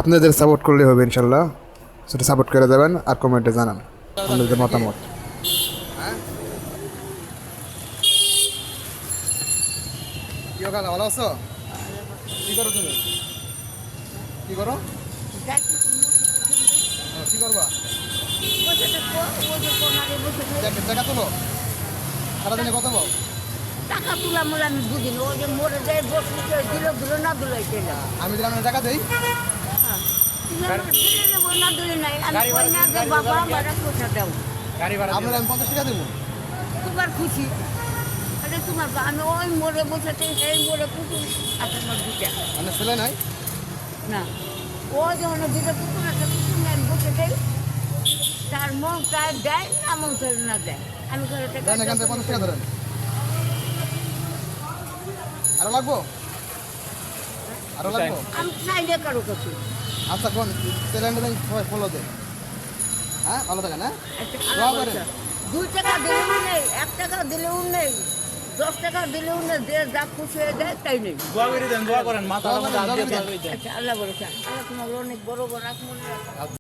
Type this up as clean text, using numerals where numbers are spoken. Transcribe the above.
আপনাদের সাপোর্ট করলে হবে ইনশাল্লাহ। সেটা সাপোর্ট করে যাবেন আর কমেন্টে জানান আপনাদের মতামত। কি কাকা ভালো আছো? কি করো তুমি? কি করো? কি করবা? টাকা তোলো? সারাদিনে কত পাও? টাকা তুলা মোলা আমি বুঝি না, ওই যে মরে যায় বসে দিলে দিলে না দিলে না। আমি দিলাম না টাকা দেই। দিলে নেবো না দিলে নাই, আমি কই না যে বাবা আমার পয়সা দাও। আপনার আমি 50 টাকা দেবো। তোমার খুশি, আরে তোমার আমি ওই মরে বসেতে সেই মরে পুকুর আছে আমার দুটা। আপনার ছেলে নাই? না, ও যখন দুটো পুকুর আছে পুকুর আমি বসে দেই, তার মন চায় দেয় না, মন চায় না দেয়। আমি ঘরে দেন এখান থেকে 50 টাকা ধরেন। আরো লাগবো? আরো লাগবো? আমি চাইলে কারো কাছে আচ্ছা কোন চ্যানেলটা দেন ফলো দেন। হ্যাঁ ভালো থাকেন। হ্যাঁ দোয়া করেন। 2 টাকা দিলেও নেই, 1 টাকা দিলেও নেই, 10 টাকা দিলেও নেই, যে যা খুশি হয়ে যায় তাই নেই। দোয়া করে দেন, দোয়া করেন, মাথা দোয়া করেন, দোয়া করেন। আচ্ছা আল্লাহ বলেছেন, আল্লাহ তোমার অনেক বড় বড় রাখ মনে রাখো।